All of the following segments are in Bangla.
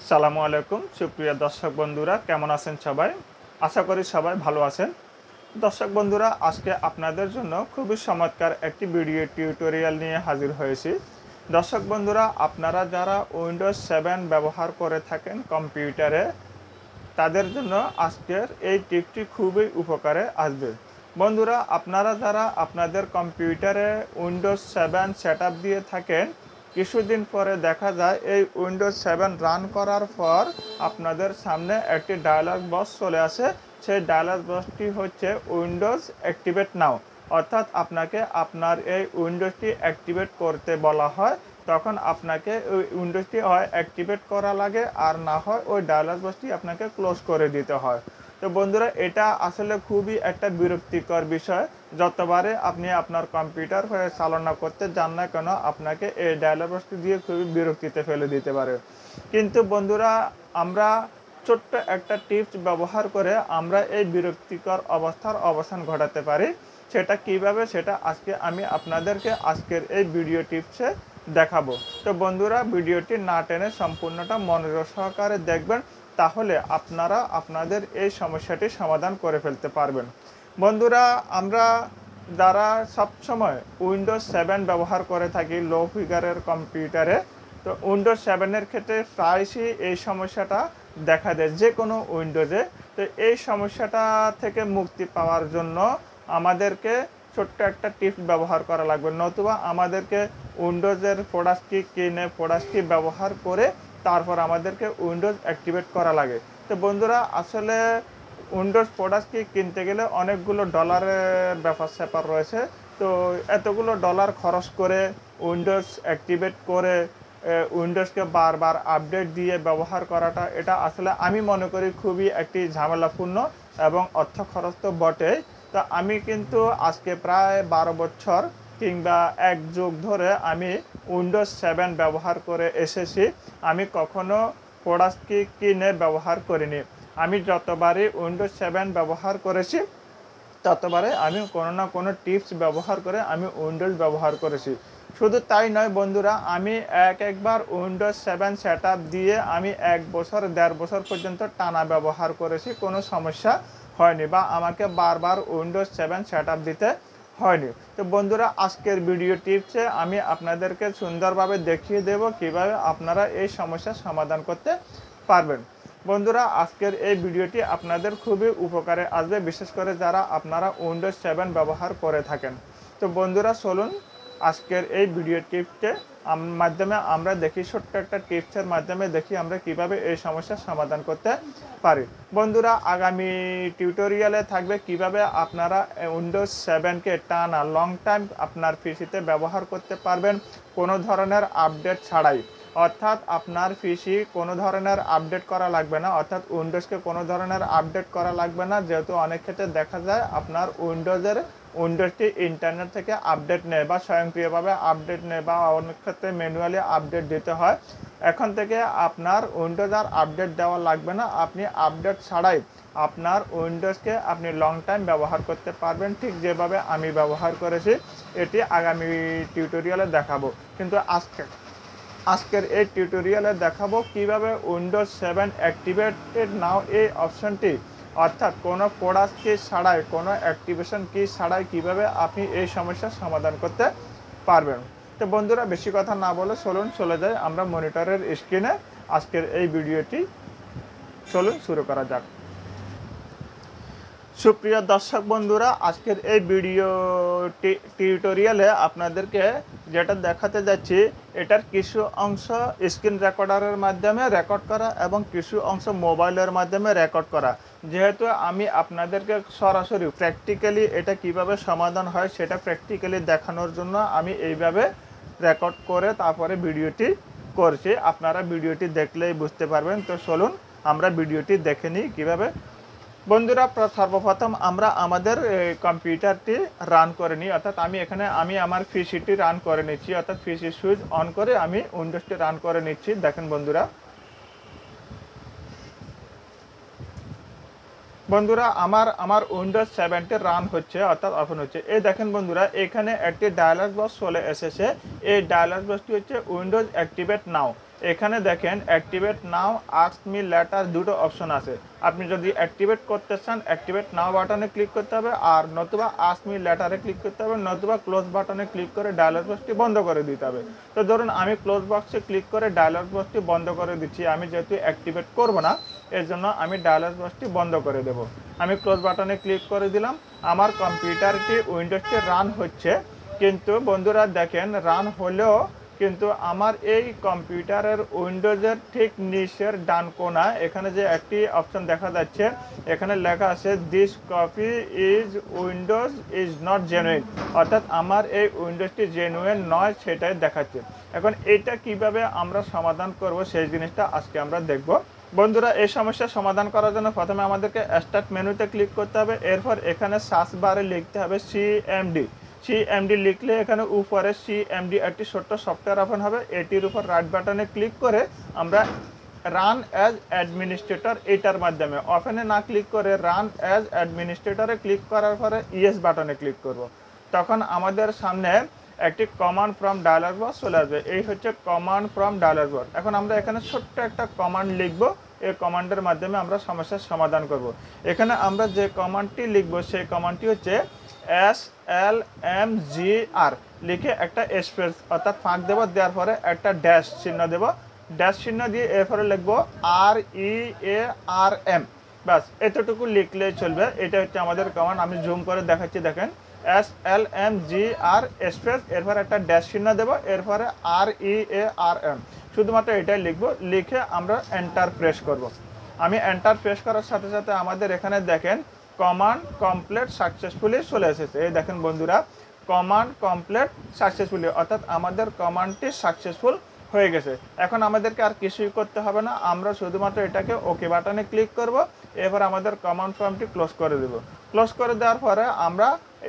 সালামু আলাইকুম সুপ্রিয় দর্শক বন্ধুরা, কেমন আছেন সবাই? আশা করি সবাই ভালো আছেন। দর্শক বন্ধুরা, আজকে আপনাদের জন্য খুবই চমৎকার একটি ভিডিও টিউটোরিয়াল নিয়ে হাজির হয়েছি। দর্শক বন্ধুরা, আপনারা যারা উইন্ডোজ 7 ব্যবহার করে থাকেন কম্পিউটারে, তাদের জন্য আজকের এই টিপটি খুবই উপকারে আসবে। বন্ধুরা, আপনারা যারা আপনাদের কম্পিউটারে উইন্ডোজ 7 সেটআপ দিয়ে থাকেন, কিছুদিন পরে দেখা যায় এই উইন্ডোজ 7 রান করার পর আপনাদের সামনে একটি ডায়ালগ বক্স চলে আসে। সেই ডায়ালগ বক্সটি হচ্ছে উইন্ডোজ অ্যাক্টিভেট নাও, অর্থাৎ আপনাকে আপনার এই উইন্ডোজটি অ্যাক্টিভেট করতে বলা হয়। তখন আপনাকে ওই উইন্ডোজটি হয় অ্যাক্টিভেট করা লাগে, আর না হয় ওই ডায়ালগ বক্সটি আপনাকে ক্লোজ করে দিতে হয়। তো বন্ধুরা, এটা আসলে খুবই একটা বিরক্তিকর বিষয়। যতবারে আপনি আপনার কম্পিউটার হয়ে চালনা করতে যান না কেন, আপনাকে এই ডায়ালগ বক্সটি দিয়ে খুবই বিরক্তিতে ফেলে দিতে পারে। কিন্তু বন্ধুরা, আমরা ছোট্ট একটা টিপস ব্যবহার করে আমরা এই বিরক্তিকর অবস্থার অবসান ঘটাতে পারি। সেটা কিভাবে, সেটা আজকে আমি আপনাদেরকে আজকের এই ভিডিও টিপসে দেখাবো। তো বন্ধুরা, ভিডিওটি না টেনে সম্পূর্ণটা মনোযোগ সহকারে দেখবেন, তাহলে আপনারা আপনাদের এই সমস্যাটি সমাধান করে ফেলতে পারবেন। বন্ধুরা, আমরা যারা সবসময় উইন্ডোজ 7 ব্যবহার করে থাকি লো ফিগারের কম্পিউটারে, তো উইন্ডোজ 7-এর ক্ষেত্রে প্রায়শই এই সমস্যাটা দেখা দেয় যে কোনো উইন্ডোজে। তো এই সমস্যাটা থেকে মুক্তি পাওয়ার জন্য আমাদেরকে ছোট্ট একটা টিপস ব্যবহার করা লাগবে, নতুবা আমাদেরকে উইন্ডোজের প্রোডাক্ট কি কিনে প্রোডাক্ট কি ব্যবহার করে তারপর আমাদেরকে উইন্ডোজ অ্যাক্টিভেট করা লাগে। তো বন্ধুরা, আসলে উইন্ডোজ প্রোডাক্ট কি কিনতে গেলে অনেকগুলো ডলারের ব্যাপার স্যাপার রয়েছে। তো এতগুলো ডলার খরচ করে উইন্ডোজ অ্যাক্টিভেট করে উইন্ডোজকে বারবার আপডেট দিয়ে ব্যবহার করাটা, এটা আসলে আমি মনে করি খুবই একটি ঝামেলাপূর্ণ এবং অর্থ খরচ তো বটেই। তো আমি কিন্তু আজকে প্রায় 12 বছর কিংবা এক যুগ ধরে আমি উইন্ডোজ 7 ব্যবহার করে এসেছি। আমি কখনো প্রোডাক্ট কি কিনে ব্যবহার করিনি। আমি যতবারই উইন্ডোজ 7 ব্যবহার করেছি, ততবারে আমি কোনো না কোনো টিপস ব্যবহার করে আমি উইন্ডোজ ব্যবহার করেছি। শুধু তাই নয় বন্ধুরা, আমি একবার উইন্ডোজ 7 সেটআপ দিয়ে আমি 1 বছর 1.5 বছর পর্যন্ত টানা ব্যবহার করেছি, কোনো সমস্যা হয়নি বা আমাকে বারবার উইন্ডোজ 7 সেটআপ দিতে হয়নি। তো বন্ধুরা, আজকের ভিডিও টিপসে আমি আপনাদেরকে সুন্দরভাবে দেখিয়ে দেব কিভাবে আপনারা এই সমস্যার সমাধান করতে পারবেন। বন্ধুরা, আজকের এই ভিডিওটি আপনাদের খুবই উপকারে আসবে, বিশেষ করে যারা আপনারা উইন্ডোজ 7 ব্যবহার করে থাকেন। তো বন্ধুরা, চলুন আজকের এই ভিডিও টিপসে মাধ্যমে আমরা দেখি, ছোট্ট একটা টিপসের মাধ্যমে দেখি আমরা কিভাবে এই সমস্যার সমাধান করতে পারি। বন্ধুরা, আগামী টিউটোরিয়ালে থাকবে কিভাবে আপনারা উইন্ডোজ 7কে টানা লং টাইম আপনার পিসিতে ব্যবহার করতে পারবেন কোনো ধরনের আপডেট ছাড়াই। অর্থাৎ আপনার পিসি কোনো ধরনের আপডেট করা লাগবে না, অর্থাৎ উইন্ডোজকে কোনো ধরনের আপডেট করা লাগবে না। যেহেতু অনেক ক্ষেত্রে দেখা যায় আপনার উইন্ডোজটি ইন্টারনেট থেকে আপডেট নেয় বা স্বয়ংক্রিয়ভাবে আপডেট নেয় বা অনেক ক্ষেত্রে ম্যানুয়ালি আপডেট দিতে হয়। এখন থেকে আপনার উইন্ডোজ আর আপডেট দেওয়া লাগবে না। আপনি আপডেট ছাড়াই আপনার উইন্ডোজকে আপনি লং টাইম ব্যবহার করতে পারবেন, ঠিক যেভাবে আমি ব্যবহার করেছি। এটি আগামী টিউটোরিয়ালে দেখাবো। কিন্তু আজকের এই টিউটোরিয়ালে দেখাবো কিভাবে উইন্ডোজ 7 অ্যাক্টিভেটেড নাও এই অপশনটি, অর্থাৎ কোনো প্রোডাক্ট কি ছাড়াই, কোনো অ্যাক্টিভেশন কি ছাড়াই কিভাবে আপনি এই সমস্যার সমাধান করতে পারবেন। তো বন্ধুরা, বেশি কথা না বলে চলুন চলে যাই আমরা মনিটরের স্ক্রিনে আজকের এই ভিডিওটি। চলুন শুরু করা যাক। সুপ্রিয় দর্শক বন্ধুরা, আজকের এই ভিডিও টিউটোরিয়ালে আপনাদেরকে যেটা দেখাতে যাচ্ছি, এটার কিছু অংশ স্ক্রিন রেকর্ডারের মাধ্যমে রেকর্ড করা এবং কিছু অংশ মোবাইলের মাধ্যমে রেকর্ড করা। যেহেতু আমি আপনাদেরকে সরাসরি প্র্যাকটিক্যালি এটা কিভাবে সমাধান হয় সেটা প্র্যাকটিক্যালি দেখানোর জন্য আমি এইভাবে রেকর্ড করে তারপরে ভিডিওটি করছি। আপনারা ভিডিওটি দেখলেই বুঝতে পারবেন। তো চলুন আমরা ভিডিওটি দেখে নিই কীভাবে। বন্ধুরা, সর্বপ্রথম আমরা আমাদের কম্পিউটারটি রান করে নিই, অর্থাৎ আমি আমার পিসিটি রান করে নিচ্ছি, অর্থাৎ পিসি সুইচ অন করে আমি উইন্ডোজটি রান করে নিচ্ছি। দেখেন বন্ধুরা, আমার উইন্ডোজ 7টি রান হচ্ছে, অর্থাৎ ওপেন হচ্ছে। এই দেখেন বন্ধুরা, এখানে একটি ডায়ালগ বক্স চলে এসেছে। এই ডায়ালগ বক্সটি হচ্ছে উইন্ডোজ অ্যাক্টিভেট নাও। এখানে দেখেন অ্যাক্টিভেট নাও আস্ক মি লেটার দুটো অপশন আছে। আপনি যদি অ্যাক্টিভেট করতে চান অ্যাক্টিভেট নাও বাটনে ক্লিক করতে হবে, আর নতুবা আস্ক মি লেটারে ক্লিক করতে হবে, নতুবা ক্লোজ বাটনে ক্লিক করে ডায়লগ বক্সটি বন্ধ করে দিতে হবে। তো ধরুন আমি ক্লোজ বক্সে ক্লিক করে ডায়লগ বক্সটি বন্ধ করে দিচ্ছি। আমি যেহেতু অ্যাক্টিভেট করব না এর জন্য আমি ডায়লগ বক্সটি বন্ধ করে দেব। আমি ক্লোজ বাটনে ক্লিক করে দিলাম। আমার কম্পিউটারটি উইন্ডোজটি রান হচ্ছে, কিন্তু বন্ধুরা দেখেন রান হলেও কিন্তু আমার এই কম্পিউটারের উইন্ডোজের ঠিক নিচের ডান কোণায় এখানে যে একটি অপশন দেখা যাচ্ছে, এখানে লেখা আছে this copy is Windows is not genuine, অর্থাৎ আমার এই উইন্ডোজটি জেনুইন নয় সেটাই দেখাচ্ছে। এখন এটা কিভাবে আমরা সমাধান করব সেই জিনিসটা আজকে আমরা দেখব। বন্ধুরা এই সমস্যার সমাধান করার জন্য প্রথমে আমাদেরকে স্টার্ট মেনুতে ক্লিক করতে হবে। এরপর এখানে সার্চ বারে লিখতে হবে সিএমডি লিখলে এখানে উপরে সিএমডি একটি ছোট্ট সফটওয়্যার ওপেন হবে। এটির উপর রাইট বাটনে ক্লিক করে আমরা রান অ্যাজ অ্যাডমিনিস্ট্রেটর এটার মাধ্যমে ওপেনে না ক্লিক করে রান অ্যাজ অ্যাডমিনিস্ট্রেটরে ক্লিক করার পরে ইয়েস বাটনে ক্লিক করব। তখন আমাদের সামনে একটি কমান্ড ফ্রম ডায়লগ বক্স চলে আসবে। এই হচ্ছে কমান্ড ফ্রম ডায়লগ বক্স। এখন আমরা এখানে ছোট্ট একটা কমান্ড লিখব। এই কমান্ডের মাধ্যমে আমরা সমস্যার সমাধান করব। এখানে আমরা যে কমান্ডটি লিখব সেই কমান্ডটি হচ্ছে SLMGR লিখে একটা স্পেস অর্থাৎ ফাঁক দেব, দেওয়ার পরে একটা ড্যাশ চিহ্ন দেব। ড্যাশ চিহ্ন দিয়ে এরপরে লিখব REARM। ব্যাস এতটুকু লিখলেই চলবে। এটা হচ্ছে আমাদের কমান্ড। আমি জুম করে দেখাচ্ছি, দেখেন SLMGR স্পেস এরপর একটা ড্যাশ চিহ্ন দেব, এরপরে REARM। শুধুমাত্র এটাই লিখব। লিখে আমরা এন্টার প্রেস করব। আমি এন্টার প্রেস করার সাথে সাথে আমাদের এখানে দেখেন কমান্ড কমপ্লিট সাকসেসফুলি চলে এসেছে। এই দেখেন বন্ধুরা কমান্ড কমপ্লিট সাকসেসফুলি, অর্থাৎ আমাদের কমান্ডটি সাকসেসফুল হয়ে গেছে। এখন আমাদেরকে আর কিছুই করতে হবে না, আমরা শুধুমাত্র এটাকে ওকে বাটনে ক্লিক করব। এবার আমাদের কমান্ড ফর্মটি ক্লোজ করে দেব। ক্লোজ করে দেওয়ার পরে আমরা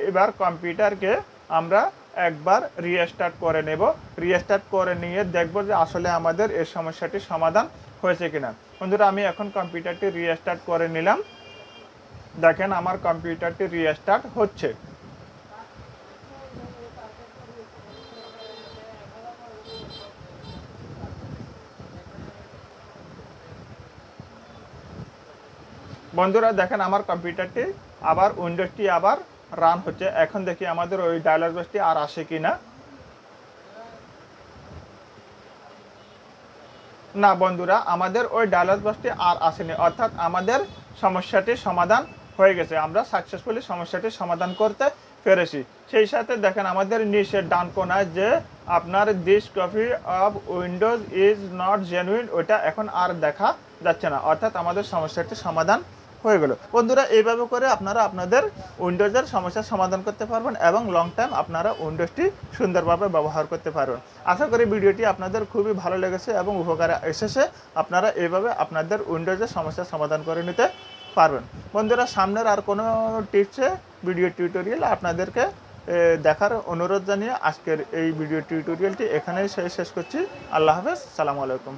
এবার কম্পিউটারকে আমরা একবার রিস্টার্ট করে নেব। রিস্টার্ট করে নিয়ে দেখব যে আসলে আমাদের এই সমস্যাটি সমাধান হয়েছে কিনা। বন্ধুরা আমি এখন কম্পিউটারটি রিস্টার্ট করে নিলাম। দেখেন আমার কম্পিউটারটি রিস্টার্ট হচ্ছে। বন্ধুরা দেখেন আমার কম্পিউটারটি আবার উইন্ডোজটি আবার রান হচ্ছে। এখন দেখি আমাদের ওই ডায়লগ বক্সটি আর আসে কিনা। না বন্ধুরা আমাদের ওই ডায়লগ বক্সটি আর আসেনি, অর্থাৎ আমাদের সমস্যাটির সমাধান হয়ে গেছে। আমরা সাকসেসফুলি সমস্যাটির সমাধান করতে পেরেছি। সেই সাথে দেখেন আমাদের নিচের ডান কোণায় যে আপনার this copy of Windows is not genuine ওইটা এখন আর দেখা যাচ্ছে না, অর্থাৎ আমাদের সমস্যাটির সমাধান হয়ে গেল। বন্ধুরা এইভাবে করে আপনারা আপনাদের উইন্ডোজের সমস্যার সমাধান করতে পারবেন এবং লং টাইম আপনারা উইন্ডোজটি সুন্দরভাবে ব্যবহার করতে পারবেন। আশা করি ভিডিওটি আপনাদের খুবই ভালো লেগেছে এবং উপকারে এসেছে। আপনারা এইভাবে আপনাদের উইন্ডোজের সমস্যার সমাধান করে নিতে পারবেন। বন্ধুরা সামনের আর কোনো টিপসে ভিডিও টিউটোরিয়াল আপনাদেরকে দেখার অনুরোধ জানিয়ে আজকের এই ভিডিও টিউটোরিয়ালটি এখানেই শেষ করছি। আল্লাহ হাফেজ, সালামু আলাইকুম।